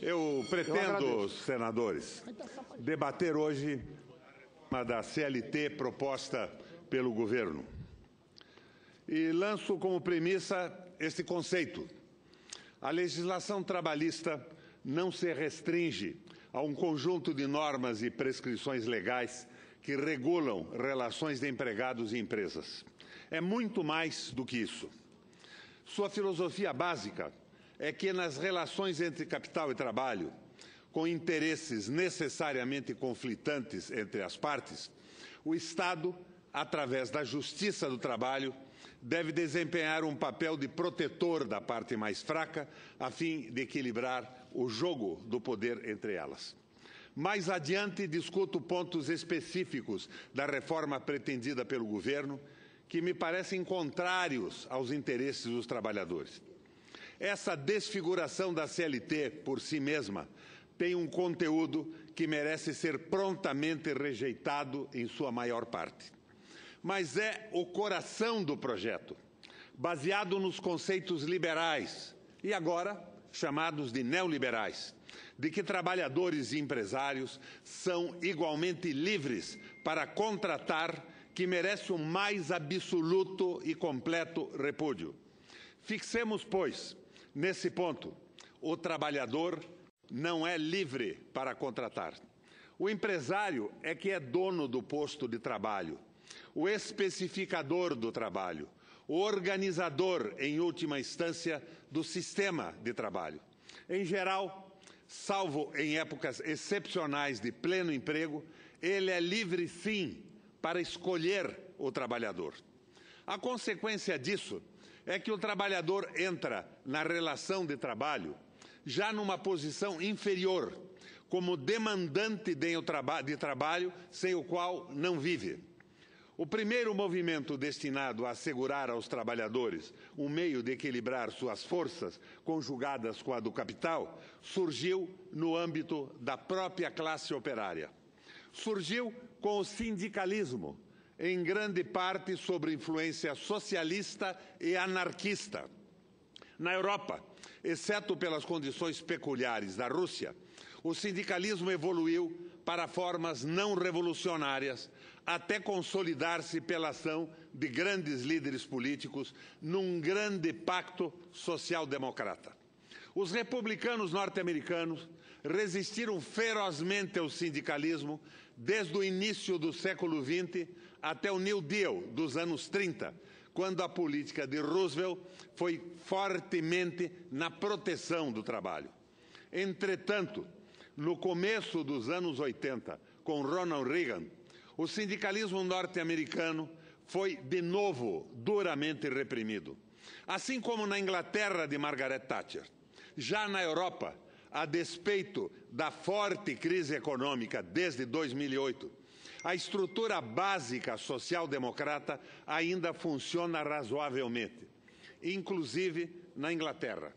Eu pretendo, senadores, debater hoje uma da CLT proposta pelo governo. E lanço como premissa este conceito. A legislação trabalhista não se restringe a um conjunto de normas e prescrições legais que regulam relações de empregados e empresas. É muito mais do que isso. Sua filosofia básica é que nas relações entre capital e trabalho, com interesses necessariamente conflitantes entre as partes, o Estado, através da justiça do trabalho, deve desempenhar um papel de protetor da parte mais fraca, a fim de equilibrar o jogo do poder entre elas. Mais adiante, discuto pontos específicos da reforma pretendida pelo governo, que me parecem contrários aos interesses dos trabalhadores. Essa desfiguração da CLT por si mesma tem um conteúdo que merece ser prontamente rejeitado em sua maior parte. Mas é o coração do projeto, baseado nos conceitos liberais e agora chamados de neoliberais, de que trabalhadores e empresários são igualmente livres para contratar, que merece o mais absoluto e completo repúdio. Fixemos, pois, nesse ponto, o trabalhador não é livre para contratar. O empresário é que é dono do posto de trabalho, o especificador do trabalho, o organizador, em última instância, do sistema de trabalho. Em geral, salvo em épocas excepcionais de pleno emprego, ele é livre, sim, para escolher o trabalhador. A consequência disso é que o trabalhador entra na relação de trabalho já numa posição inferior, como demandante de trabalho sem o qual não vive. O primeiro movimento destinado a assegurar aos trabalhadores um meio de equilibrar suas forças, conjugadas com a do capital, surgiu no âmbito da própria classe operária. Surgiu com o sindicalismo, em grande parte sob influência socialista e anarquista. Na Europa, exceto pelas condições peculiares da Rússia, o sindicalismo evoluiu para formas não revolucionárias, até consolidar-se pela ação de grandes líderes políticos num grande pacto social-democrata. Os republicanos norte-americanos resistiram ferozmente ao sindicalismo desde o início do século XX até o New Deal dos anos 30, quando a política de Roosevelt foi fortemente na proteção do trabalho. Entretanto, no começo dos anos 80, com Ronald Reagan, o sindicalismo norte-americano foi de novo duramente reprimido. Assim como na Inglaterra de Margaret Thatcher. Já na Europa, a despeito da forte crise econômica desde 2008, a estrutura básica social-democrata ainda funciona razoavelmente, inclusive na Inglaterra.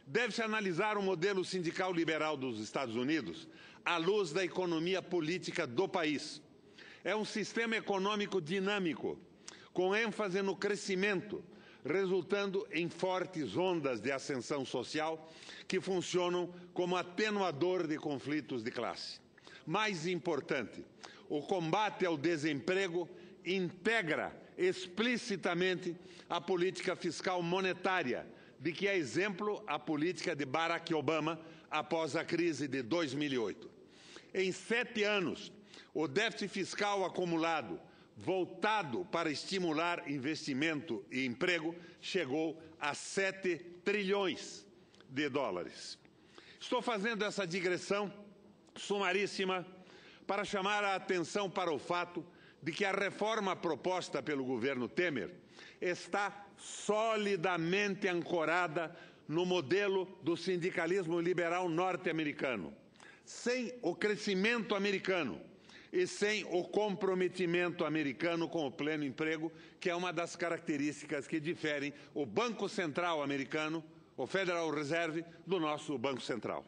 Deve-se analisar o modelo sindical liberal dos Estados Unidos à luz da economia política do país. É um sistema econômico dinâmico, com ênfase no crescimento, resultando em fortes ondas de ascensão social que funcionam como atenuador de conflitos de classe. Mais importante, o combate ao desemprego integra explicitamente a política fiscal monetária, de que é exemplo a política de Barack Obama após a crise de 2008. Em 7 anos, o déficit fiscal acumulado, voltado para estimular investimento e emprego, chegou a 7 trilhões de dólares. Estou fazendo essa digressão sumaríssima para chamar a atenção para o fato de que a reforma proposta pelo governo Temer está solidamente ancorada no modelo do sindicalismo liberal norte-americano. Sem o crescimento americano e sem o comprometimento americano com o pleno emprego, que é uma das características que diferem o Banco Central americano, o Federal Reserve, do nosso Banco Central.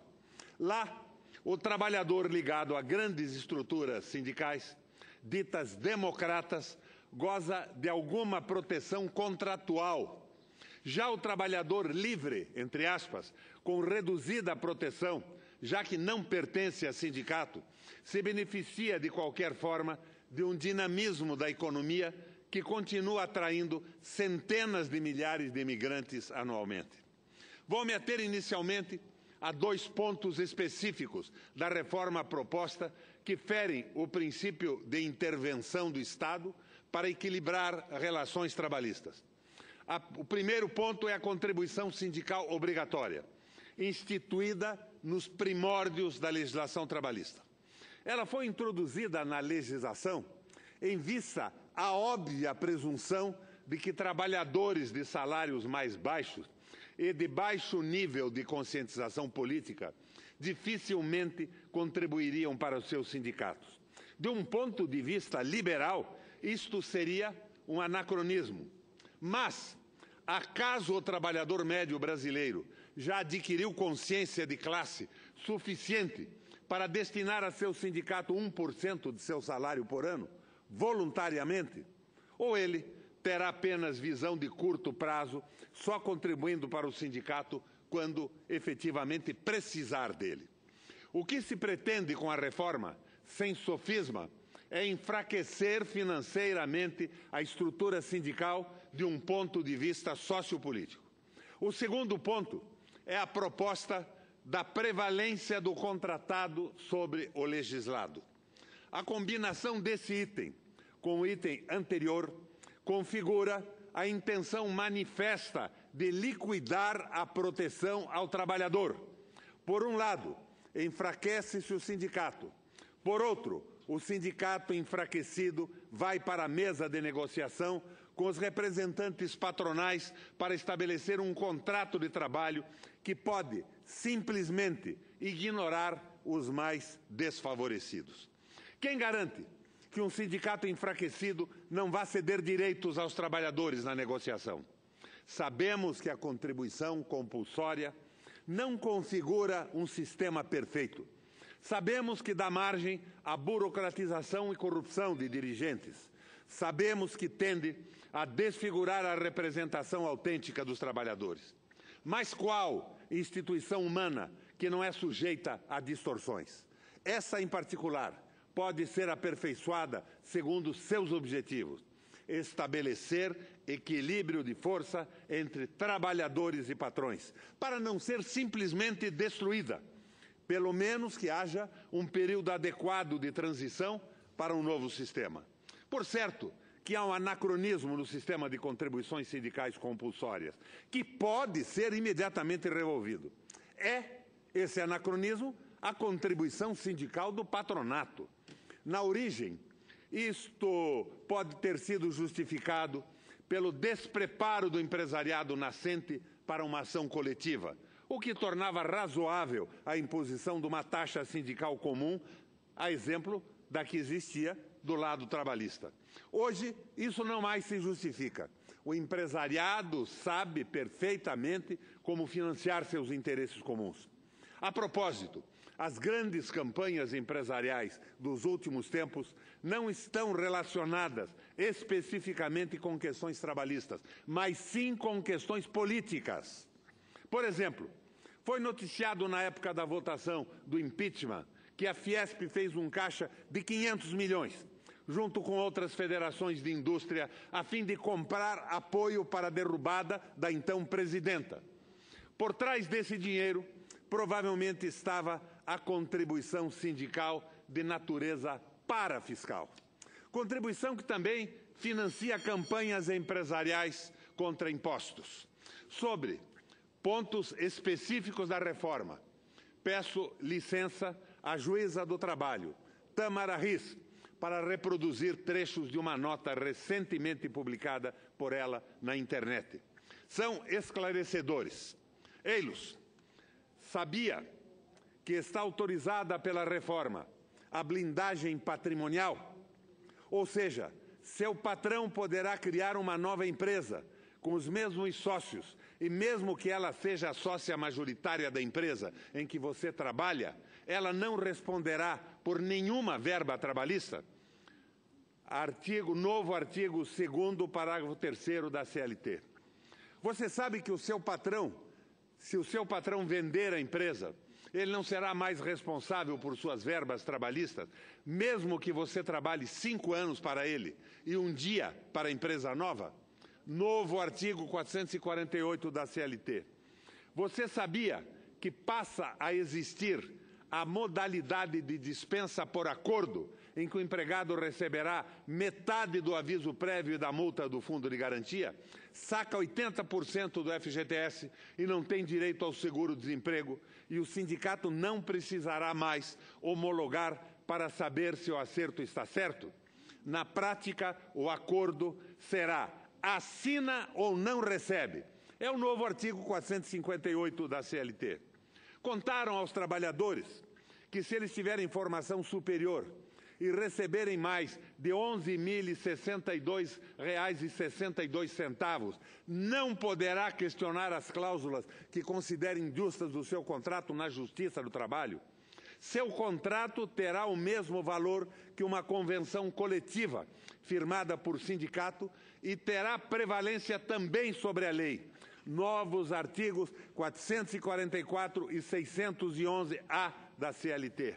Lá, o trabalhador ligado a grandes estruturas sindicais, ditas democratas, goza de alguma proteção contratual. Já o trabalhador livre, entre aspas, com reduzida proteção, já que não pertence a sindicato, se beneficia de qualquer forma de um dinamismo da economia que continua atraindo centenas de milhares de imigrantes anualmente. Vou me ater inicialmente a 2 pontos específicos da reforma proposta que ferem o princípio de intervenção do Estado para equilibrar relações trabalhistas. O primeiro ponto é a contribuição sindical obrigatória, instituída nos primórdios da legislação trabalhista. Ela foi introduzida na legislação em vista à óbvia presunção de que trabalhadores de salários mais baixos e de baixo nível de conscientização política dificilmente contribuiriam para os seus sindicatos. De um ponto de vista liberal, isto seria um anacronismo. Mas, acaso o trabalhador médio brasileiro já adquiriu consciência de classe suficiente para destinar a seu sindicato 1% de seu salário por ano, voluntariamente? Ou ele terá apenas visão de curto prazo, só contribuindo para o sindicato quando efetivamente precisar dele? O que se pretende com a reforma, sem sofisma, é enfraquecer financeiramente a estrutura sindical de um ponto de vista sociopolítico. O segundo ponto é a proposta da prevalência do contratado sobre o legislado. A combinação desse item com o item anterior configura a intenção manifesta de liquidar a proteção ao trabalhador. Por um lado, enfraquece-se o sindicato. Por outro, o sindicato enfraquecido vai para a mesa de negociação com os representantes patronais para estabelecer um contrato de trabalho que pode simplesmente ignorar os mais desfavorecidos. Quem garante que um sindicato enfraquecido não vá ceder direitos aos trabalhadores na negociação? Sabemos que a contribuição compulsória não configura um sistema perfeito. Sabemos que dá margem à burocratização e corrupção de dirigentes. Sabemos que tende a desfigurar a representação autêntica dos trabalhadores. Mas qual instituição humana que não é sujeita a distorções? Essa, em particular, pode ser aperfeiçoada segundo seus objetivos: estabelecer equilíbrio de força entre trabalhadores e patrões, para não ser simplesmente destruída. Pelo menos que haja um período adequado de transição para um novo sistema. Por certo, que há um anacronismo no sistema de contribuições sindicais compulsórias, que pode ser imediatamente resolvido. É esse anacronismo a contribuição sindical do patronato. Na origem, isto pode ter sido justificado pelo despreparo do empresariado nascente para uma ação coletiva, o que tornava razoável a imposição de uma taxa sindical comum, a exemplo da que existia do lado trabalhista. Hoje, isso não mais se justifica. O empresariado sabe perfeitamente como financiar seus interesses comuns. A propósito, as grandes campanhas empresariais dos últimos tempos não estão relacionadas especificamente com questões trabalhistas, mas sim com questões políticas. Por exemplo, foi noticiado na época da votação do impeachment que a Fiesp fez um caixa de 500 milhões, junto com outras federações de indústria, a fim de comprar apoio para a derrubada da então presidenta. Por trás desse dinheiro, provavelmente estava a contribuição sindical de natureza parafiscal. Contribuição que também financia campanhas empresariais contra impostos. Sobre pontos específicos da reforma, peço licença à juíza do trabalho, Tamara Riz, para reproduzir trechos de uma nota recentemente publicada por ela na internet. São esclarecedores. Ei-los. Sabia que está autorizada pela reforma a blindagem patrimonial? Ou seja, seu patrão poderá criar uma nova empresa com os mesmos sócios e mesmo que ela seja a sócia majoritária da empresa em que você trabalha, ela não responderá por nenhuma verba trabalhista? Novo artigo 2º, parágrafo 3º da CLT. Você sabe que o seu patrão, se o seu patrão vender a empresa Ele não será mais responsável por suas verbas trabalhistas, mesmo que você trabalhe 5 anos para ele e um dia para a empresa nova? Novo artigo 448 da CLT. Você sabia que passa a existir a modalidade de dispensa por acordo, em que o empregado receberá metade do aviso prévio e da multa do fundo de garantia, saca 80% do FGTS e não tem direito ao seguro-desemprego, e o sindicato não precisará mais homologar para saber se o acerto está certo? Na prática, o acordo será assina ou não recebe. É o novo artigo 458 da CLT. Contaram aos trabalhadores que, se eles tiverem formação superior e receberem mais de R$ 11.062,62, não poderá questionar as cláusulas que considerem injustas do seu contrato na Justiça do Trabalho? Seu contrato terá o mesmo valor que uma convenção coletiva firmada por sindicato e terá prevalência também sobre a lei. Novos artigos 444 e 611-A da CLT.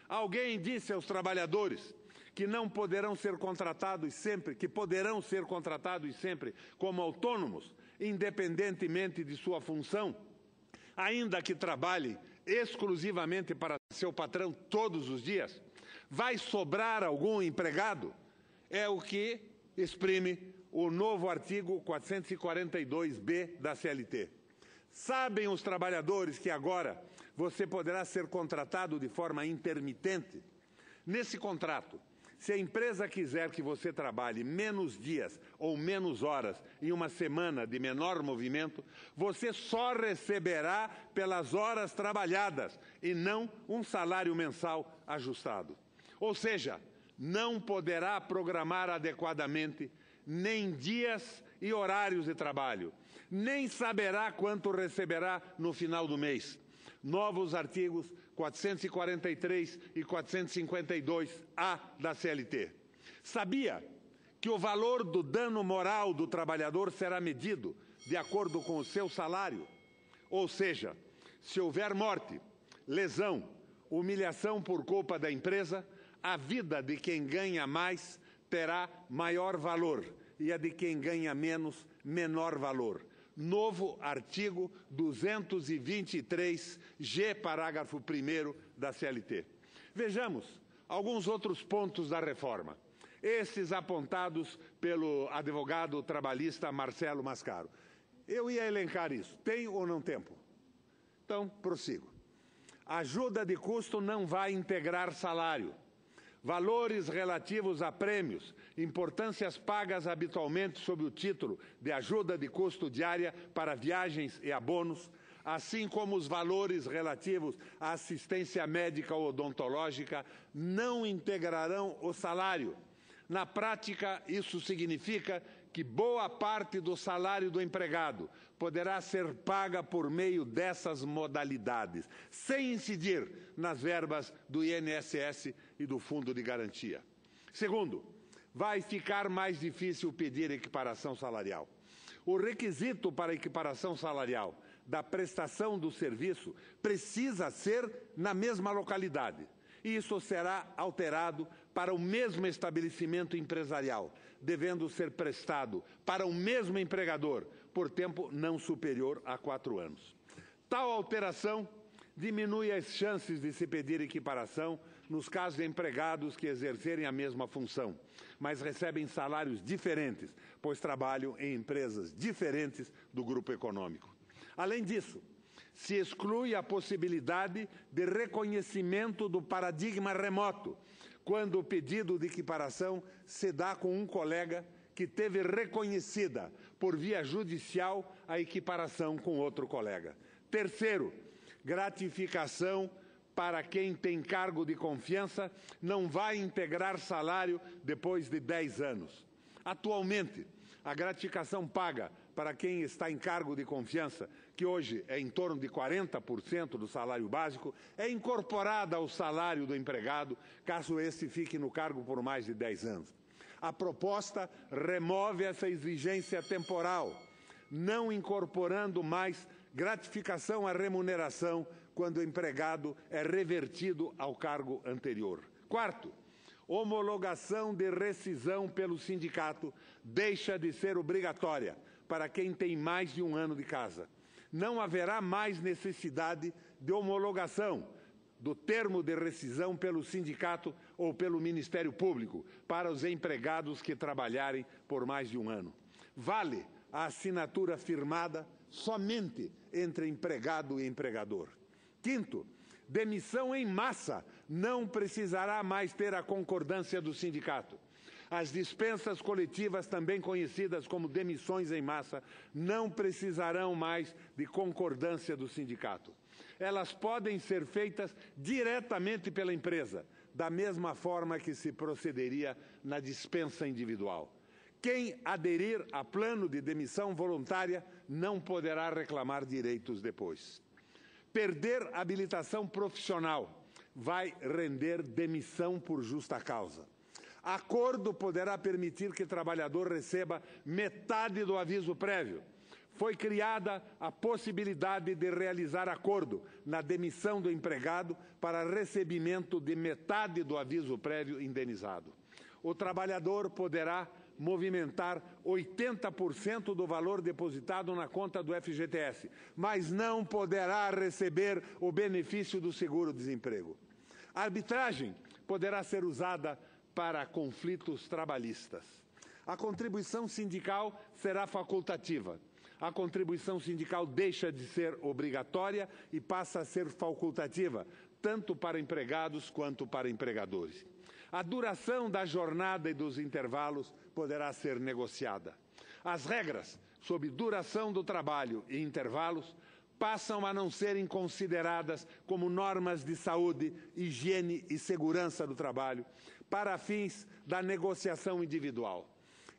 Alguém disse aos trabalhadores que não poderão ser contratados sempre, como autônomos, independentemente de sua função, ainda que trabalhem exclusivamente para seu patrão todos os dias? Vai sobrar algum empregado? É o que exprime o novo artigo 442-B da CLT. Sabem os trabalhadores que agora você poderá ser contratado de forma intermitente? Nesse contrato, se a empresa quiser que você trabalhe menos dias ou menos horas em uma semana de menor movimento, você só receberá pelas horas trabalhadas e não um salário mensal ajustado. Ou seja, não poderá programar adequadamente nem dias e horários de trabalho, nem saberá quanto receberá no final do mês. Novos artigos 443 e 452-A da CLT. Sabia que o valor do dano moral do trabalhador será medido de acordo com o seu salário? Ou seja, se houver morte, lesão, humilhação por culpa da empresa, a vida de quem ganha mais terá maior valor e a de quem ganha menos, menor valor. Novo artigo 223-G, parágrafo 1º da CLT. Vejamos alguns outros pontos da reforma, esses apontados pelo advogado trabalhista Marcelo Mascaro. Eu ia elencar isso. Tem ou não tempo? Então, prossigo. Ajuda de custo não vai integrar salário. Valores relativos a prêmios, importâncias pagas habitualmente sob o título de ajuda de custo diária para viagens e abonos, assim como os valores relativos à assistência médica ou odontológica, não integrarão o salário. Na prática, isso significa que boa parte do salário do empregado poderá ser paga por meio dessas modalidades, sem incidir nas verbas do INSS e do Fundo de Garantia. Segundo, vai ficar mais difícil pedir equiparação salarial. O requisito para equiparação salarial da prestação do serviço precisa ser na mesma localidade. Isso será alterado para o mesmo estabelecimento empresarial, devendo ser prestado para o mesmo empregador por tempo não superior a 4 anos. Tal alteração diminui as chances de se pedir equiparação nos casos de empregados que exercerem a mesma função, mas recebem salários diferentes, pois trabalham em empresas diferentes do grupo econômico. Além disso, se exclui a possibilidade de reconhecimento do paradigma remoto, quando o pedido de equiparação se dá com um colega que teve reconhecida, por via judicial, a equiparação com outro colega. Terceiro, gratificação para quem tem cargo de confiança não vai integrar salário depois de 10 anos. Atualmente, a gratificação paga para quem está em cargo de confiança, que hoje é em torno de 40% do salário básico, é incorporada ao salário do empregado, caso esse fique no cargo por mais de 10 anos. A proposta remove essa exigência temporal, não incorporando mais gratificação à remuneração quando o empregado é revertido ao cargo anterior. Quarto, homologação de rescisão pelo sindicato deixa de ser obrigatória para quem tem mais de 1 ano de casa. Não haverá mais necessidade de homologação do termo de rescisão pelo sindicato ou pelo Ministério Público para os empregados que trabalharem por mais de 1 ano. Vale a assinatura firmada somente entre empregado e empregador. Quinto, demissão em massa não precisará mais ter a concordância do sindicato. As dispensas coletivas, também conhecidas como demissões em massa, não precisarão mais de concordância do sindicato. Elas podem ser feitas diretamente pela empresa, da mesma forma que se procederia na dispensa individual. Quem aderir a plano de demissão voluntária não poderá reclamar direitos depois. Perder habilitação profissional vai render demissão por justa causa. Acordo poderá permitir que o trabalhador receba metade do aviso prévio. Foi criada a possibilidade de realizar acordo na demissão do empregado para recebimento de metade do aviso prévio indenizado. O trabalhador poderá movimentar 80% do valor depositado na conta do FGTS, mas não poderá receber o benefício do seguro-desemprego. A arbitragem poderá ser usada para conflitos trabalhistas. A contribuição sindical será facultativa. A contribuição sindical deixa de ser obrigatória e passa a ser facultativa, tanto para empregados quanto para empregadores. A duração da jornada e dos intervalos poderá ser negociada. As regras sobre duração do trabalho e intervalos passam a não serem consideradas como normas de saúde, higiene e segurança do trabalho para fins da negociação individual.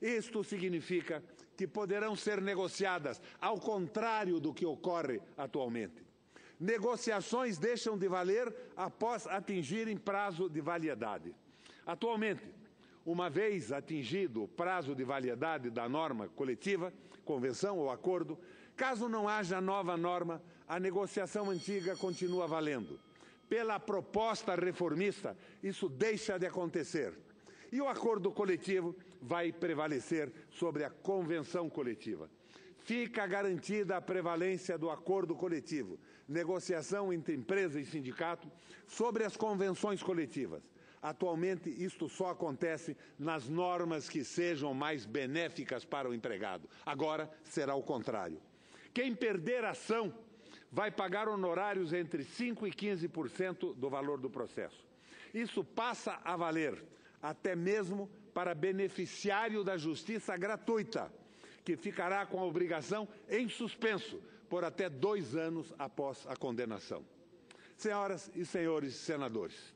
Isto significa que poderão ser negociadas ao contrário do que ocorre atualmente. Negociações deixam de valer após atingirem prazo de validade. Atualmente, uma vez atingido o prazo de validade da norma coletiva, convenção ou acordo, caso não haja nova norma, a negociação antiga continua valendo. Pela proposta reformista, isso deixa de acontecer. E o acordo coletivo vai prevalecer sobre a convenção coletiva. Fica garantida a prevalência do acordo coletivo, negociação entre empresa e sindicato, sobre as convenções coletivas. Atualmente, isto só acontece nas normas que sejam mais benéficas para o empregado. Agora será o contrário. Quem perder a ação vai pagar honorários entre 5% e 15% do valor do processo. Isso passa a valer até mesmo para beneficiário da justiça gratuita, que ficará com a obrigação em suspenso por até 2 anos após a condenação. Senhoras e senhores senadores,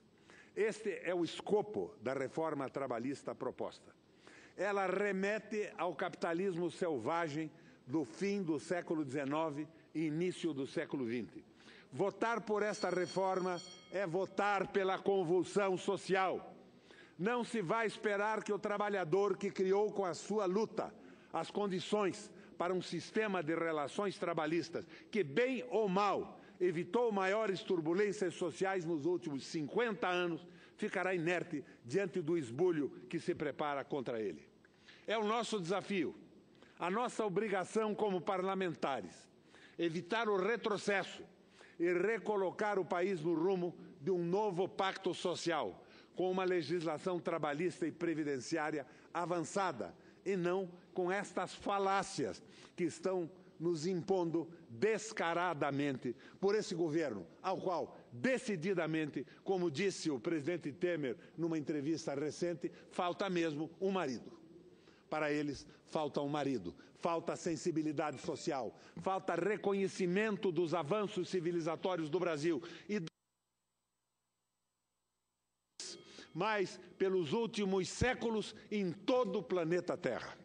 este é o escopo da reforma trabalhista proposta. Ela remete ao capitalismo selvagem do fim do século XIX e início do século XX. Votar por esta reforma é votar pela convulsão social. Não se vai esperar que o trabalhador que criou com a sua luta as condições para um sistema de relações trabalhistas que, bem ou mal, evitou maiores turbulências sociais nos últimos 50 anos, ficará inerte diante do esbulho que se prepara contra ele. É o nosso desafio, a nossa obrigação como parlamentares, evitar o retrocesso e recolocar o país no rumo de um novo pacto social, com uma legislação trabalhista e previdenciária avançada, e não com estas falácias que estão nos impondo descaradamente por esse governo, ao qual, decididamente, como disse o presidente Temer numa entrevista recente, falta mesmo um marido. Para eles, falta um marido, falta sensibilidade social, falta reconhecimento dos avanços civilizatórios do Brasil e mais pelos últimos séculos em todo o planeta Terra.